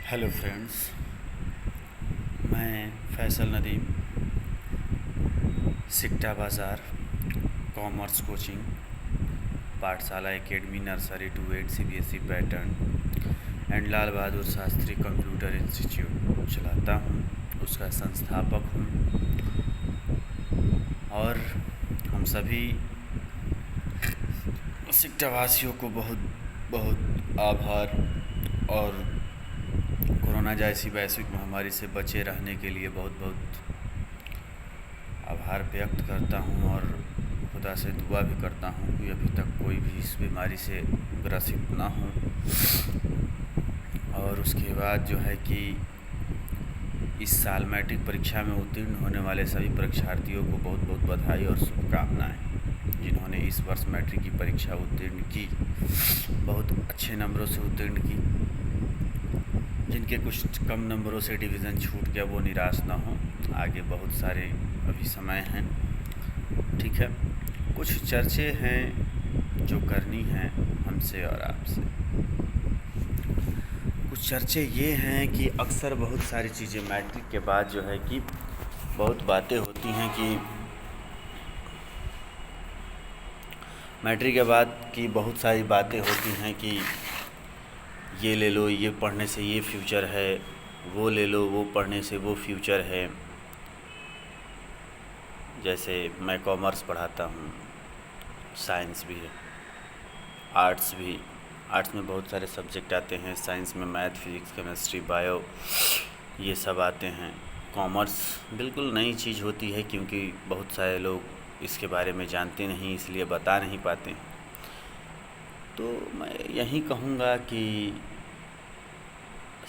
Hello friends, मैं Faisal Nadeem, Sikta Bazar commerce coaching Pathshala academy nursery to 8 CBSE pattern and Lal Bahadur Shastri computer institute चलाता हूँ। उसका संस्थापक हूँ और हम सभी सिकटा वासियों को बहुत बहुत आभार और कोरोना जैसी वैश्विक महामारी से बचे रहने के लिए बहुत बहुत आभार व्यक्त करता हूँ और खुदा से दुआ भी करता हूँ कि अभी तक कोई भी इस बीमारी से ग्रसित ना हो। और उसके बाद जो है कि इस साल मैट्रिक परीक्षा में उत्तीर्ण होने वाले सभी परीक्षार्थियों को बहुत बहुत बधाई और शुभकामनाएं। जिन्होंने इस वर्ष मैट्रिक की परीक्षा उत्तीर्ण की, बहुत अच्छे नंबरों से उत्तीर्ण की। जिनके कुछ कम नंबरों से डिवीज़न छूट गया वो निराश ना हो, आगे बहुत सारे अभी समय हैं। ठीक है, कुछ चर्चे हैं जो करनी हैं हमसे और आपसे। कुछ चर्चे ये हैं कि अक्सर बहुत सारी चीज़ें मैट्रिक के बाद जो है कि बहुत बातें होती हैं कि मैट्रिक के बाद की बहुत सारी बातें होती हैं कि ये ले लो, ये पढ़ने से ये फ्यूचर है, वो ले लो, वो पढ़ने से वो फ्यूचर है। जैसे मैं कॉमर्स पढ़ाता हूँ, साइंस भी है, आर्ट्स भी। आर्ट्स में बहुत सारे सब्जेक्ट आते हैं, साइंस में मैथ, फिज़िक्स, केमिस्ट्री, बायो, ये सब आते हैं। कॉमर्स बिल्कुल नई चीज़ होती है क्योंकि बहुत सारे लोग इसके बारे में जानते नहीं, इसलिए बता नहीं पाते हैं। तो मैं यही कहूँगा कि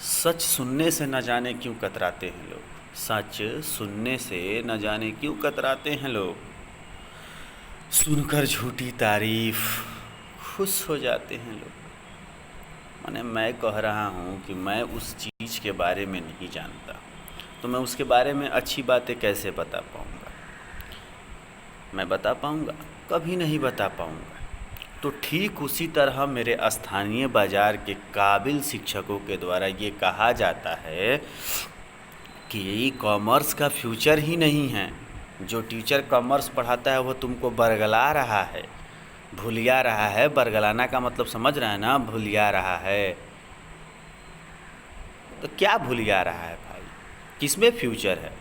सच सुनने से न जाने क्यों कतराते हैं लोग, सच सुनने से न जाने क्यों कतराते हैं लोग। सुनकर झूठी तारीफ़ खुश हो जाते हैं लोग। माने मैं कह रहा हूँ कि मैं उस चीज़ के बारे में नहीं जानता, तो मैं उसके बारे में अच्छी बातें कैसे बता पाऊँगा? मैं बता पाऊँगा? कभी नहीं बता पाऊँगा। तो ठीक उसी तरह मेरे स्थानीय बाज़ार के काबिल शिक्षकों के द्वारा ये कहा जाता है कि कॉमर्स का फ्यूचर ही नहीं है। जो टीचर कॉमर्स पढ़ाता है वो तुमको बरगला रहा है, भुलिया रहा है। बरगलाना का मतलब समझ रहा है ना? भुलिया रहा है। तो क्या भुलिया रहा है भाई? किसमें फ्यूचर है?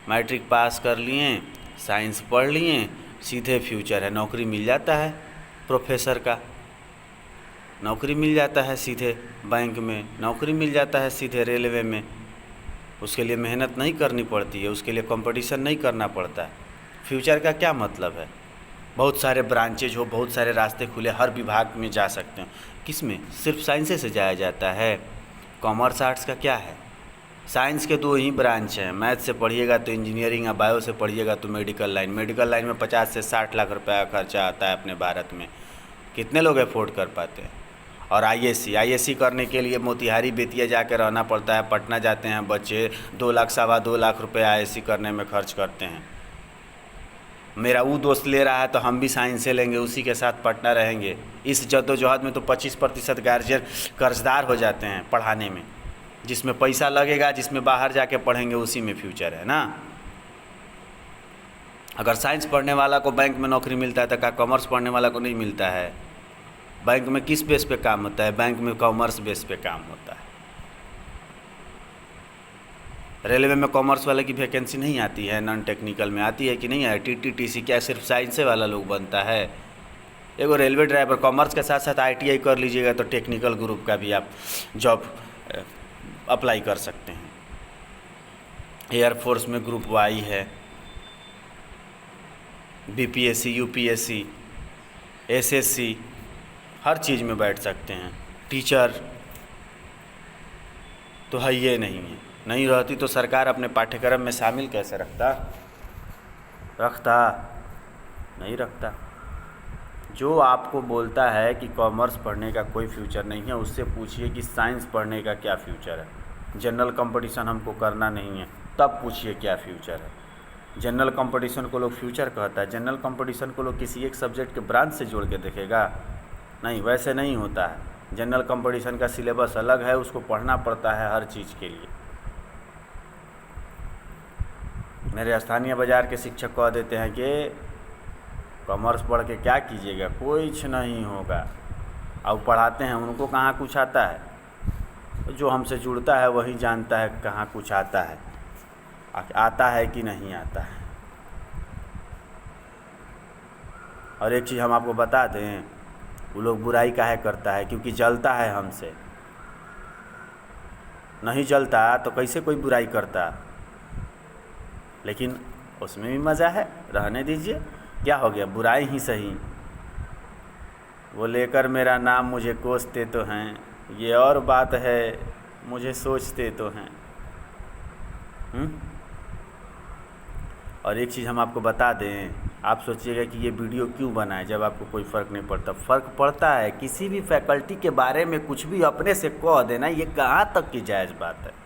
मैट्रिक पास कर लिए, साइंस पढ़ लिए, सीधे फ्यूचर है, नौकरी मिल जाता है। प्रोफेसर का नौकरी मिल जाता है, सीधे बैंक में नौकरी मिल जाता है, सीधे रेलवे में। उसके लिए मेहनत नहीं करनी पड़ती है, उसके लिए कंपटीशन नहीं करना पड़ता है। फ्यूचर का क्या मतलब है? बहुत सारे ब्रांचेज हो, बहुत सारे रास्ते खुले, हर विभाग में जा सकते हैं। किस में? सिर्फ साइंस से जाया जाता है। कॉमर्स आर्ट्स का क्या है? साइंस के दो ही ब्रांच हैं, मैथ से पढ़िएगा तो इंजीनियरिंग, या बायो से पढ़िएगा तो मेडिकल लाइन। मेडिकल लाइन में 50 से 60 लाख रुपया खर्चा आता है अपने भारत में। कितने लोग अफोर्ड कर पाते हैं? और आईएससी करने के लिए मोतिहारी बेतिया जाकर रहना पड़ता है। पटना जाते हैं बच्चे, 2 लाख सवा 2 लाख रुपये आईएससी करने में खर्च करते हैं। मेरा वो दोस्त ले रहा है तो हम भी साइंस से लेंगे, उसी के साथ पटना रहेंगे। इस जद्दोजहद में तो 25% गार्जियन कर्जदार हो जाते हैं पढ़ाने में। जिसमें पैसा लगेगा, जिसमें बाहर जाके पढ़ेंगे, उसी में फ्यूचर है ना। अगर साइंस पढ़ने वाला को बैंक में नौकरी मिलता है तो क्या कॉमर्स पढ़ने वाला को नहीं मिलता है? बैंक में किस बेस पे काम होता है? बैंक में कॉमर्स बेस पे काम होता है। रेलवे में कॉमर्स वाले की वैकेंसी नहीं आती है? नॉन टेक्निकल में आती है कि नहीं है? टीटीटीसी क्या सिर्फ साइंस से वाला लोग बनता है? एगो रेलवे ड्राइवर कॉमर्स के साथ साथ आईटीआई कर लीजिएगा तो टेक्निकल ग्रुप का भी आप जॉब अप्लाई कर सकते हैं। एयरफोर्स में ग्रुप वाई है, बीपीएससी, यूपीएससी, एसएससी, हर चीज़ में बैठ सकते हैं। टीचर तो है ये नहीं रहती तो सरकार अपने पाठ्यक्रम में शामिल कैसे रखता? नहीं रखता। जो आपको बोलता है कि कॉमर्स पढ़ने का कोई फ्यूचर नहीं है, उससे पूछिए कि साइंस पढ़ने का क्या फ्यूचर है। जनरल कंपटीशन हमको करना नहीं है, तब पूछिए क्या फ्यूचर है। जनरल कंपटीशन को लोग फ्यूचर कहता है। जनरल कंपटीशन को लोग किसी एक सब्जेक्ट के ब्रांच से जोड़ के देखेगा? नहीं, वैसे नहीं होता है। जनरल कंपटीशन का सिलेबस अलग है, उसको पढ़ना पड़ता है हर चीज़ के लिए। मेरे स्थानीय बाज़ार के शिक्षक कह देते हैं कि कॉमर्स पढ़ के क्या कीजिएगा, कुछ नहीं होगा। अब पढ़ाते हैं, उनको कहाँ कुछ आता है, जो हमसे जुड़ता है वही जानता है कहाँ कुछ आता है, कि नहीं आता है। और एक चीज़ हम आपको बता दें, वो लोग बुराई काहे करता है, क्योंकि जलता है हमसे। नहीं जलता तो कैसे कोई बुराई करता, लेकिन उसमें भी मज़ा है, रहने दीजिए। क्या हो गया, बुराई ही सही। वो लेकर मेरा नाम मुझे कोसते तो हैं, ये और बात है मुझे सोचते तो हैं। और एक चीज़ हम आपको बता दें, आप सोचिएगा कि ये वीडियो क्यों बनाए जब आपको कोई फ़र्क नहीं पड़ता। फ़र्क पड़ता है। किसी भी फैकल्टी के बारे में कुछ भी अपने से कह देना, ये कहाँ तक की जायज़ बात है,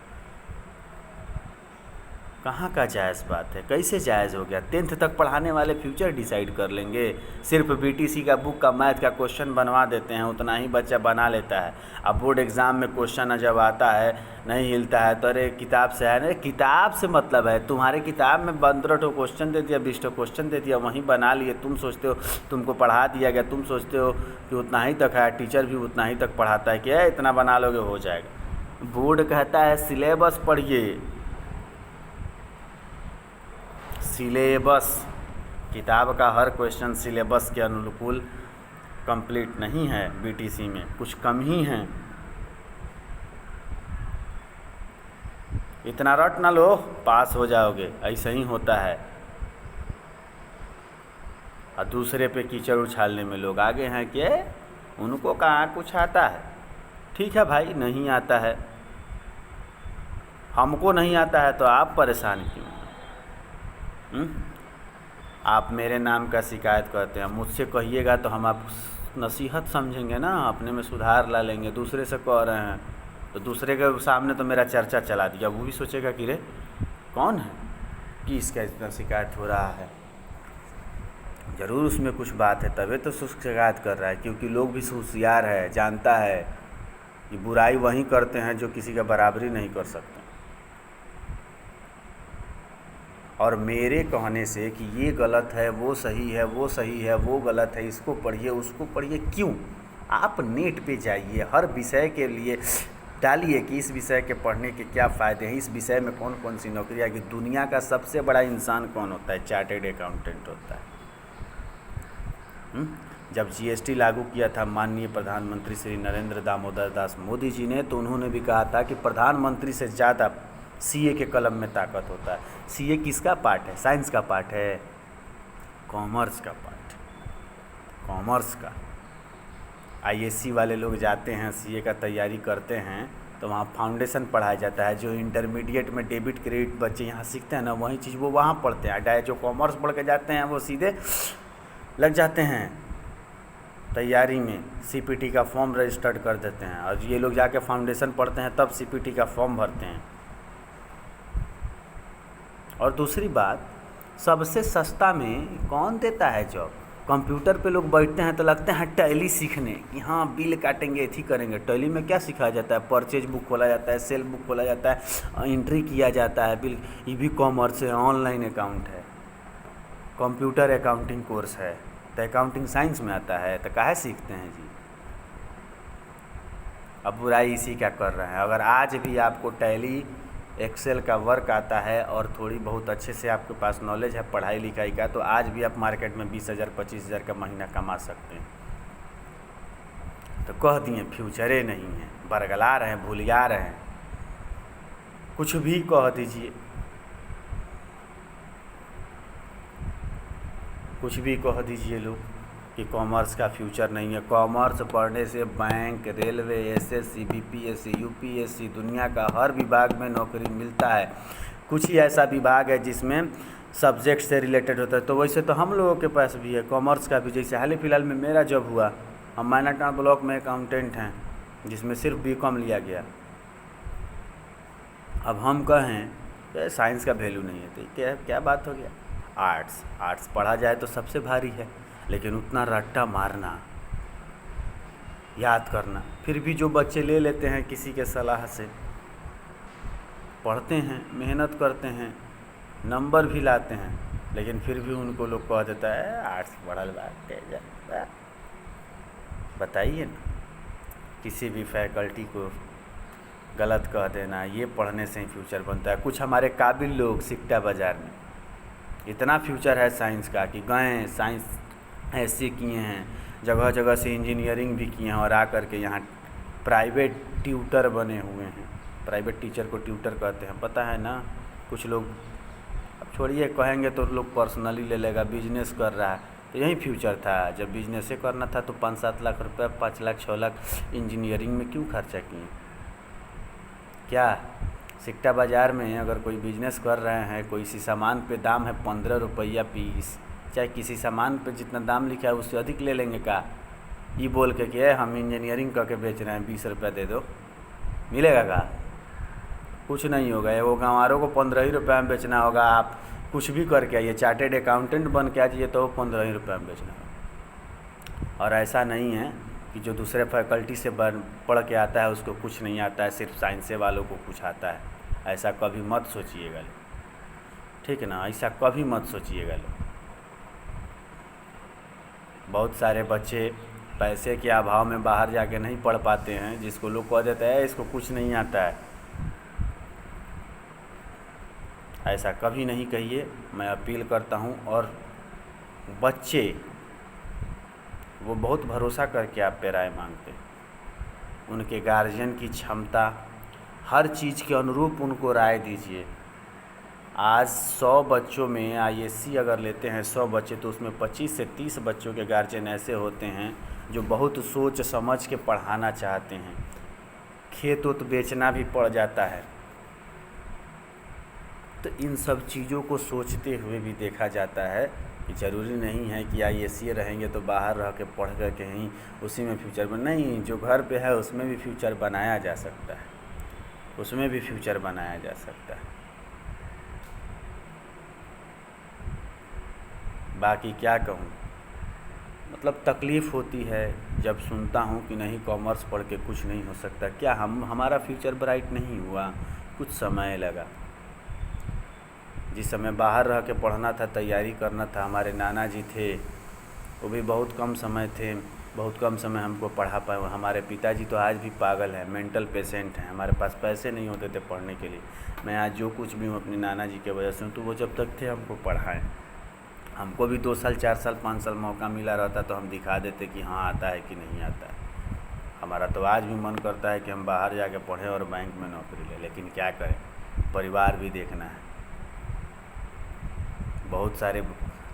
कहाँ का जायज़ बात है, कैसे जायज़ हो गया। 10th तक पढ़ाने वाले फ्यूचर डिसाइड कर लेंगे। सिर्फ बीटीसी का बुक का मैथ का क्वेश्चन बनवा देते हैं, उतना ही बच्चा बना लेता है। अब बोर्ड एग्ज़ाम में क्वेश्चन जब आता है नहीं हिलता है तो अरे किताब से है ना, किताब से मतलब है तुम्हारे किताब में 15 क्वेश्चन दे दिया, 20 क्वेश्चन दे दिया, वहीं बना लिए। तुम सोचते हो तुमको पढ़ा दिया गया, तुम सोचते हो कि उतना ही तक है, टीचर भी उतना ही तक पढ़ाता है कि इतना बना लोगे हो जाएगा। बोर्ड कहता है सिलेबस पढ़िए, सिलेबस। किताब का हर क्वेश्चन सिलेबस के अनुकूल कंप्लीट नहीं है, बीटीसी में कुछ कम ही हैं। इतना रट ना लो, पास हो जाओगे, ऐसा ही होता है। और दूसरे पे कीचड़ उछालने में लोग आगे हैं कि उनको कहाँ कुछ आता है। ठीक है भाई, नहीं आता है, हमको नहीं आता है तो आप परेशान क्यों? आप मेरे नाम का शिकायत करते हैं, मुझसे कहिएगा तो हम आप नसीहत समझेंगे ना, अपने में सुधार ला लेंगे। दूसरे से कह रहे हैं तो दूसरे के सामने तो मेरा चर्चा चला दिया, वो भी सोचेगा कि रे कौन है कि इसका इतना शिकायत हो रहा है, ज़रूर उसमें कुछ बात है, तभी तो शिकायत कर रहा है। क्योंकि लोग भी होशियार है, जानता है कि बुराई वहीं करते हैं जो किसी का बराबरी नहीं कर सकते। और मेरे कहने से कि ये गलत है, वो सही है, वो सही है, वो गलत है, इसको पढ़िए, उसको पढ़िए, क्यों? आप नेट पे जाइए, हर विषय के लिए डालिए कि इस विषय के पढ़ने के क्या फ़ायदे हैं, इस विषय में कौन कौन सी नौकरियाँ, कि दुनिया का सबसे बड़ा इंसान कौन होता है? चार्टेड अकाउंटेंट होता है। जब जीएसटी लागू किया था माननीय प्रधानमंत्री श्री नरेंद्र दामोदर दास मोदी जी ने, तो उन्होंने भी कहा था कि प्रधानमंत्री से ज़्यादा सीए के कलम में ताकत होता है। सीए किसका पार्ट है? साइंस का पार्ट है, कॉमर्स का पार्ट, कॉमर्स का। आईएससी वाले लोग जाते हैं, सीए का तैयारी करते हैं, तो वहाँ फाउंडेशन पढ़ाया जाता है। जो इंटरमीडिएट में डेबिट क्रेडिट बच्चे यहाँ सीखते हैं ना, वही चीज़ वो वहाँ पढ़ते हैं। जो कॉमर्स पढ़ के जाते हैं वो सीधे लग जाते हैं तैयारी में, सीपीटी का फॉर्म रजिस्टर्ड कर देते हैं। और ये लोग जाके फाउंडेशन पढ़ते हैं, तब सीपीटी का फॉर्म भरते हैं। और दूसरी बात, सबसे सस्ता में कौन देता है जॉब? कंप्यूटर पे लोग बैठते हैं तो लगते हैं टैली सीखने कि हाँ बिल काटेंगे, एथी करेंगे। टैली में क्या सिखाया जाता है? परचेज बुक खोला जाता है, सेल बुक खोला जाता है, एंट्री किया जाता है बिल। ये भी कॉमर्स है, ऑनलाइन अकाउंट है, कंप्यूटर अकाउंटिंग कोर्स है। तो अकाउंटिंग साइंस में आता है, तो काहे सीखते हैं जी? अब बुराई इसी का कर रहे हैं। अगर आज भी आपको टैली एक्सेल का वर्क आता है और थोड़ी बहुत अच्छे से आपके पास नॉलेज है पढ़ाई लिखाई का, तो आज भी आप मार्केट में 20,000 25,000 का महीना कमा सकते हैं। तो कह दिए फ्यूचरे नहीं है, बरगला रहे हैं, भूलिया रहे हैं, कुछ भी कह दीजिए, कुछ भी कह दीजिए लोग कि कॉमर्स का फ्यूचर नहीं है। कॉमर्स पढ़ने से bank, railway, SSC, BPSC, UPSC, दुनिया का हर विभाग में नौकरी मिलता है। कुछ ही ऐसा विभाग है जिसमें सब्जेक्ट से रिलेटेड होता है। तो वैसे तो हम लोगों के पास भी है कॉमर्स का भी। जैसे हाल ही फिलहाल में मेरा जॉब हुआ, हम माइनाटाउन ब्लॉक में अकाउंटेंट हैं, जिसमें सिर्फ बीकॉम लिया गया। अब हम कहें तो साइंस का वैल्यू नहीं है, तो क्या बात हो गया? आर्ट्स पढ़ा जाए तो सबसे भारी है, लेकिन उतना रट्टा मारना याद करना। फिर भी जो बच्चे ले लेते हैं किसी के सलाह से, पढ़ते हैं, मेहनत करते हैं, नंबर भी लाते हैं, लेकिन फिर भी उनको लोग कह देता है आर्ट्स पढ़ल बा। बताइए ना, किसी भी फैकल्टी को गलत कह देना, ये पढ़ने से ही फ्यूचर बनता है। कुछ हमारे काबिल लोग सिकटा बाज़ार में, इतना फ्यूचर है साइंस का कि गए साइंस ऐसे किए हैं, जगह जगह से इंजीनियरिंग भी किए हैं और आ कर के यहाँ प्राइवेट ट्यूटर बने हुए हैं। प्राइवेट टीचर को ट्यूटर कहते हैं, पता है ना। कुछ लोग, अब छोड़िए, कहेंगे तो लोग पर्सनली ले लेगा, बिजनेस कर रहा है, तो यही फ्यूचर था। जब बिजनेस से करना था तो 5-7 लाख रुपये, 5 लाख 6 लाख इंजीनियरिंग में क्यों खर्चा किए? क्या सिकटा बाज़ार में अगर कोई बिजनेस कर रहे हैं, कोई सी सामान पे दाम है 15 रुपया पीस, चाहे किसी सामान पे जितना दाम लिखा है उससे अधिक ले लेंगे का? ये बोल के कि हम इंजीनियरिंग करके बेच रहे हैं, 20 रुपया दे दो, मिलेगा का? कुछ नहीं होगा। वो गाँवारों को 15 ही रुपये में बेचना होगा। आप कुछ भी करके आइए, चार्टेड अकाउंटेंट बन के आ जाइए तो 15 ही रुपये में बेचना होगा। और ऐसा नहीं है कि जो दूसरे फैकल्टी से पढ़ के आता है उसको कुछ नहीं आता है, सिर्फ साइंस वालों को कुछ आता है। ऐसा कभी मत सोचिएगा, ठीक है ना, ऐसा कभी मत सोचिएगा। बहुत सारे बच्चे पैसे के अभाव में बाहर जाके नहीं पढ़ पाते हैं, जिसको लोग कह देते हैं इसको कुछ नहीं आता है। ऐसा कभी नहीं कहिए, मैं अपील करता हूँ। और बच्चे वो बहुत भरोसा करके आप पे राय मांगते हैं, उनके गार्जियन की क्षमता, हर चीज़ के अनुरूप उनको राय दीजिए। आज 100 बच्चों में आईएससी अगर लेते हैं 100 बच्चे, तो उसमें 25 से 30 बच्चों के गार्जियन ऐसे होते हैं जो बहुत सोच समझ के पढ़ाना चाहते हैं। खेत उत बेचना भी पड़ जाता है, तो इन सब चीज़ों को सोचते हुए भी देखा जाता है कि ज़रूरी नहीं है कि आईएससी रहेंगे तो बाहर रह के पढ़ कर के ही उसी में फ्यूचर नहीं, जो घर पे है उसमें भी फ्यूचर बनाया जा सकता है, उसमें भी फ्यूचर बनाया जा सकता है। बाकी क्या कहूँ, मतलब तकलीफ़ होती है जब सुनता हूँ कि नहीं कॉमर्स पढ़ के कुछ नहीं हो सकता। क्या हमारा फ्यूचर ब्राइट नहीं हुआ? कुछ समय लगा। जिस समय बाहर रह के पढ़ना था, तैयारी करना था, हमारे नाना जी थे, वो भी बहुत कम समय थे, बहुत कम समय हमको पढ़ा पाए। हमारे पिताजी तो आज भी पागल है, मेंटल पेशेंट हैं। हमारे पास पैसे नहीं होते थे पढ़ने के लिए। मैं आज जो कुछ भी हूँ अपने नाना जी के वजह से हूँ। तो वो जब तक थे हमको पढ़ाएं। हमको भी 2 साल 4 साल 5 साल मौका मिला रहता तो हम दिखा देते कि हाँ आता है कि नहीं आता है। हमारा तो आज भी मन करता है कि हम बाहर जाके पढ़ें और बैंक में नौकरी लें, लेकिन क्या करें, परिवार भी देखना है। बहुत सारे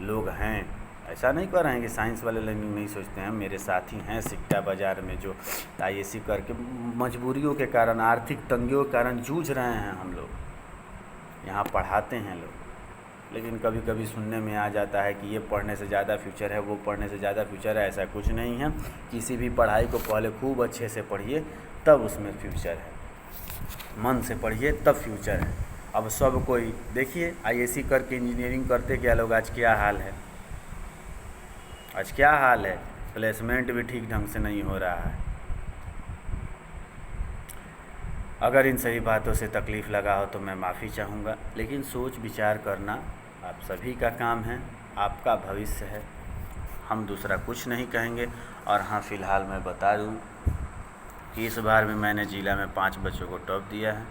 लोग हैं, ऐसा नहीं कर रहे हैं कि साइंस वाले लोग नहीं सोचते हैं। मेरे साथी हैं सिकटा बाज़ार में जो आईएससी करके मजबूरियों के कारण, आर्थिक तंगियों के कारण जूझ रहे हैं। हम लोग यहाँ पढ़ाते हैं लोग, लेकिन कभी कभी सुनने में आ जाता है कि ये पढ़ने से ज़्यादा फ्यूचर है, वो पढ़ने से ज़्यादा फ्यूचर है। ऐसा कुछ नहीं है। किसी भी पढ़ाई को पहले खूब अच्छे से पढ़िए, तब उसमें फ्यूचर है। मन से पढ़िए तब फ्यूचर है। अब सब कोई देखिए आईएससी करके इंजीनियरिंग करते क्या लोग, आज क्या हाल है, आज क्या हाल है। प्लेसमेंट भी ठीक ढंग से नहीं हो रहा है। अगर इन सभी बातों से तकलीफ़ लगा हो तो मैं माफ़ी चाहूँगा, लेकिन सोच विचार करना आप सभी का काम है, आपका भविष्य है। हम दूसरा कुछ नहीं कहेंगे। और हाँ, फ़िलहाल मैं बता दूँ कि इस बार में मैंने जिला में 5 बच्चों को टॉप दिया है।